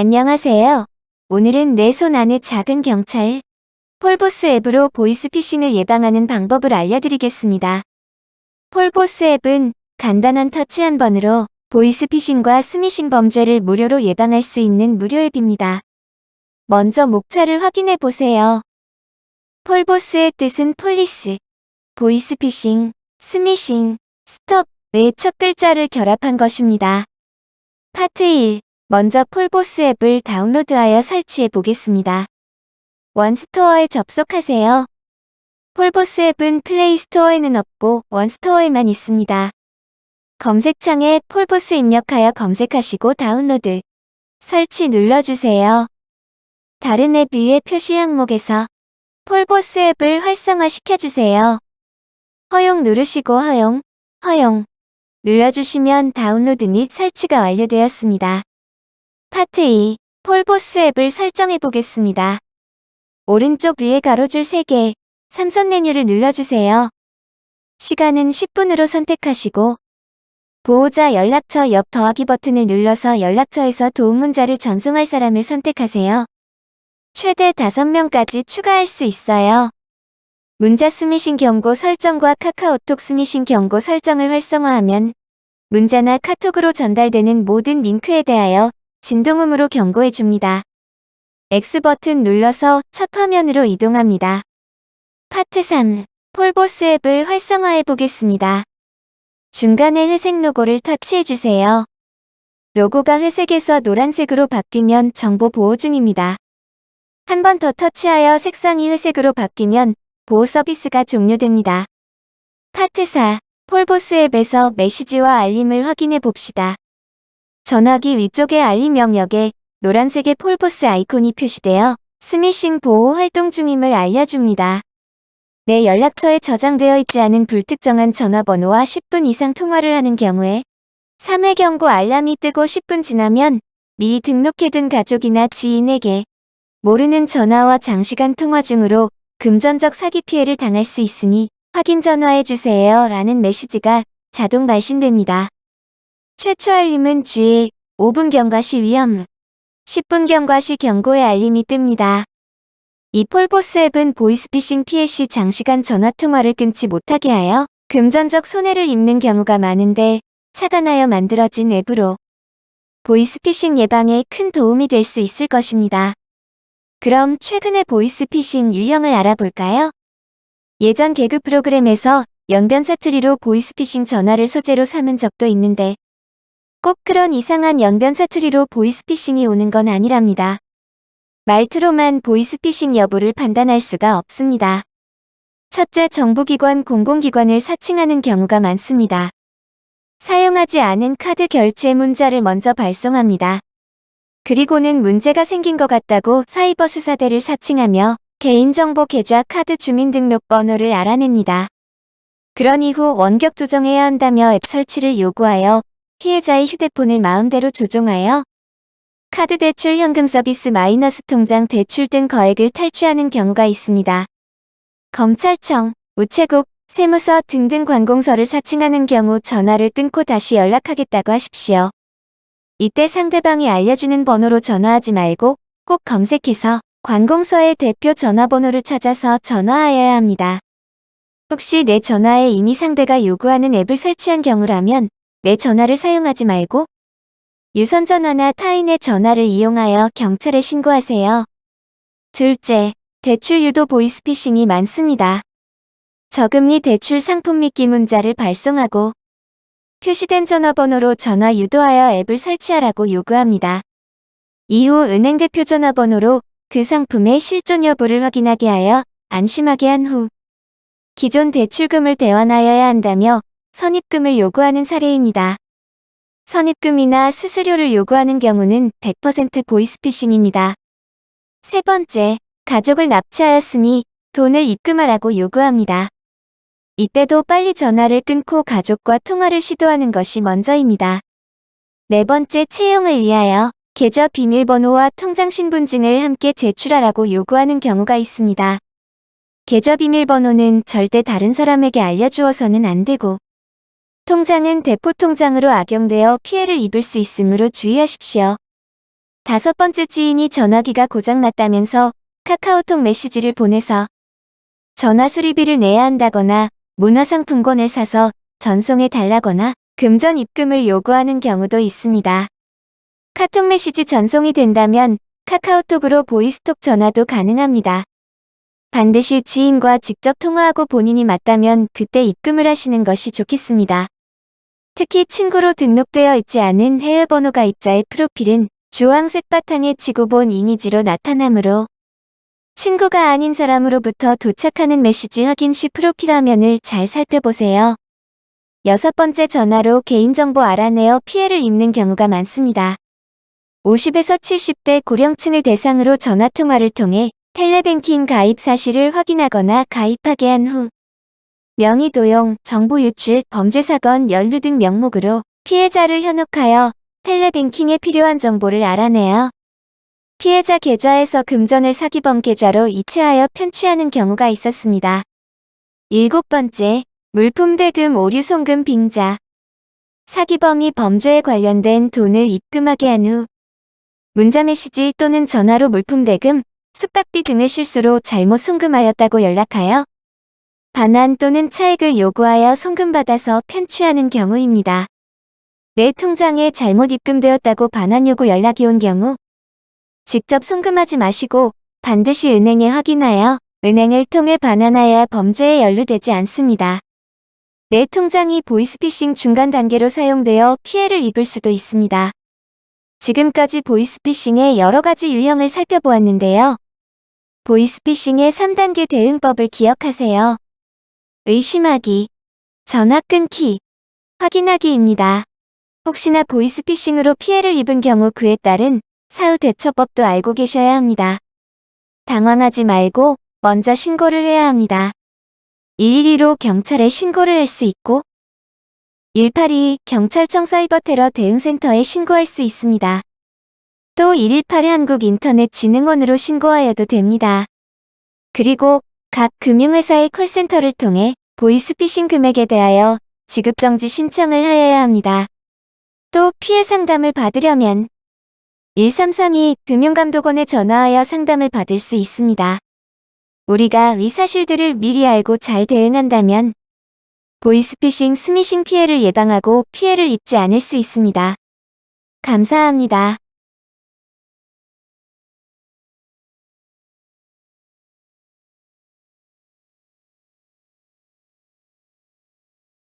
안녕하세요. 오늘은 내 손 안의 작은 경찰, 폴보스 앱으로 보이스피싱을 예방하는 방법을 알려드리겠습니다. 폴보스 앱은 간단한 터치 한 번으로 보이스피싱과 스미싱 범죄를 무료로 예방할 수 있는 무료 앱입니다. 먼저 목차를 확인해 보세요. 폴보스의 뜻은 폴리스, 보이스피싱, 스미싱, 스톱의 첫 글자를 결합한 것입니다. 파트 1. 먼저 폴보스 앱을 다운로드하여 설치해 보겠습니다. 원스토어에 접속하세요. 폴보스 앱은 플레이스토어에는 없고 원스토어에만 있습니다. 검색창에 폴보스 입력하여 검색하시고 다운로드, 설치 눌러주세요. 다른 앱 위에 표시 항목에서 폴보스 앱을 활성화시켜주세요. 허용 누르시고 허용 눌러주시면 다운로드 및 설치가 완료되었습니다. 파트 2. 폴보스 앱을 설정해 보겠습니다. 오른쪽 위에 가로줄 3개, 3선 메뉴를 눌러주세요. 시간은 10분으로 선택하시고 보호자 연락처 옆 더하기 버튼을 눌러서 연락처에서 도움 문자를 전송할 사람을 선택하세요. 최대 5명까지 추가할 수 있어요. 문자 스미싱 경고 설정과 카카오톡 스미싱 경고 설정을 활성화하면 문자나 카톡으로 전달되는 모든 링크에 대하여 진동음으로 경고해 줍니다. X 버튼 눌러서 첫 화면으로 이동합니다. 파트 3. 폴보스 앱을 활성화해 보겠습니다. 중간에 회색 로고를 터치해 주세요. 로고가 회색에서 노란색으로 바뀌면 정보 보호 중입니다. 한 번 더 터치하여 색상이 회색으로 바뀌면 보호 서비스가 종료됩니다. 파트 4. 폴보스 앱에서 메시지와 알림을 확인해 봅시다. 전화기 위쪽의 알림 영역에 노란색의 폴보스 아이콘이 표시되어 스미싱 보호 활동 중임을 알려줍니다. 내 연락처에 저장되어 있지 않은 불특정한 전화번호와 10분 이상 통화를 하는 경우에 3회 경고 알람이 뜨고 10분 지나면 미리 등록해둔 가족이나 지인에게 모르는 전화와 장시간 통화 중으로 금전적 사기 피해를 당할 수 있으니 확인 전화해주세요 라는 메시지가 자동 발신됩니다. 최초 알림은 주의, 5분 경과 시 위험, 10분 경과 시 경고의 알림이 뜹니다. 이 폴보스 앱은 보이스피싱 피해 시 장시간 전화통화를 끊지 못하게 하여 금전적 손해를 입는 경우가 많은데 착안하여 만들어진 앱으로 보이스피싱 예방에 큰 도움이 될 수 있을 것입니다. 그럼 최근의 보이스피싱 유형을 알아볼까요? 예전 개그 프로그램에서 연변 사투리로 보이스피싱 전화를 소재로 삼은 적도 있는데 꼭 그런 이상한 연변 사투리로 보이스피싱이 오는 건 아니랍니다. 말투로만 보이스피싱 여부를 판단할 수가 없습니다. 첫째, 정부기관, 공공기관을 사칭하는 경우가 많습니다. 사용하지 않은 카드 결제 문자를 먼저 발송합니다. 그리고는 문제가 생긴 것 같다고 사이버 수사대를 사칭하며 개인정보 계좌 카드 주민등록번호를 알아냅니다. 그런 이후 원격 조정해야 한다며 앱 설치를 요구하여 피해자의 휴대폰을 마음대로 조종하여 카드 대출, 현금 서비스, 마이너스 통장 대출 등 거액을 탈취하는 경우가 있습니다. 검찰청, 우체국, 세무서 등등 관공서를 사칭하는 경우 전화를 끊고 다시 연락하겠다고 하십시오. 이때 상대방이 알려주는 번호로 전화하지 말고 꼭 검색해서 관공서의 대표 전화번호를 찾아서 전화하여야 합니다. 혹시 내 전화에 이미 상대가 요구하는 앱을 설치한 경우라면 내 전화를 사용하지 말고 유선전화나 타인의 전화를 이용하여 경찰에 신고하세요. 둘째, 대출 유도 보이스피싱이 많습니다. 저금리 대출 상품 미끼 문자를 발송하고 표시된 전화번호로 전화 유도하여 앱을 설치하라고 요구합니다. 이후 은행 대표 전화번호로 그 상품의 실존 여부를 확인하게 하여 안심하게 한 후 기존 대출금을 대환하여야 한다며 선입금을 요구하는 사례입니다. 선입금이나 수수료를 요구하는 경우는 100% 보이스피싱입니다. 세 번째, 가족을 납치하였으니 돈을 입금하라고 요구합니다. 이때도 빨리 전화를 끊고 가족과 통화를 시도하는 것이 먼저입니다. 네 번째, 채용을 위하여 계좌 비밀번호와 통장 신분증을 함께 제출하라고 요구하는 경우가 있습니다. 계좌 비밀번호는 절대 다른 사람에게 알려주어서는 안 되고 통장은 대포통장으로 악용되어 피해를 입을 수 있으므로 주의하십시오. 5번째 지인이 전화기가 고장났다면서 카카오톡 메시지를 보내서 전화 수리비를 내야 한다거나 문화상품권을 사서 전송해 달라거나 금전 입금을 요구하는 경우도 있습니다. 카톡 메시지 전송이 된다면 카카오톡으로 보이스톡 전화도 가능합니다. 반드시 지인과 직접 통화하고 본인이 맞다면 그때 입금을 하시는 것이 좋겠습니다. 특히 친구로 등록되어 있지 않은 해외 번호 가입자의 프로필은 주황색 바탕에 지고 본 이미지로 나타나므로 친구가 아닌 사람으로부터 도착하는 메시지 확인 시 프로필 화면을 잘 살펴보세요. 6번째 전화로 개인정보 알아내어 피해를 입는 경우가 많습니다. 50에서 70대 고령층을 대상으로 전화통화를 통해 텔레뱅킹 가입 사실을 확인하거나 가입하게 한 후 명의 도용, 정보 유출, 범죄 사건, 연루 등 명목으로 피해자를 현혹하여 텔레뱅킹에 필요한 정보를 알아내어 피해자 계좌에서 금전을 사기범 계좌로 이체하여 편취하는 경우가 있었습니다. 7번째, 물품 대금 오류 송금 빙자. 사기범이 범죄에 관련된 돈을 입금하게 한 후 문자 메시지 또는 전화로 물품 대금, 숙박비 등을 실수로 잘못 송금하였다고 연락하여 반환 또는 차액을 요구하여 송금받아서 편취하는 경우입니다. 내 통장에 잘못 입금되었다고 반환 요구 연락이 온 경우 직접 송금하지 마시고 반드시 은행에 확인하여 은행을 통해 반환하여야 범죄에 연루되지 않습니다. 내 통장이 보이스피싱 중간 단계로 사용되어 피해를 입을 수도 있습니다. 지금까지 보이스피싱의 여러 가지 유형을 살펴보았는데요. 보이스피싱의 3단계 대응법을 기억하세요. 의심하기, 전화 끊기, 확인하기입니다. 혹시나 보이스피싱으로 피해를 입은 경우 그에 따른 사후 대처법도 알고 계셔야 합니다. 당황하지 말고 먼저 신고를 해야 합니다. 112로 경찰에 신고를 할 수 있고 182 경찰청 사이버테러 대응센터에 신고할 수 있습니다. 또 118 한국인터넷진흥원으로 신고하여도 됩니다. 그리고 각 금융회사의 콜센터를 통해 보이스피싱 금액에 대하여 지급정지 신청을 하여야 합니다. 또 피해 상담을 받으려면 1332 금융감독원에 전화하여 상담을 받을 수 있습니다. 우리가 이 사실들을 미리 알고 잘 대응한다면 보이스피싱 스미싱 피해를 예방하고 피해를 입지 않을 수 있습니다. 감사합니다.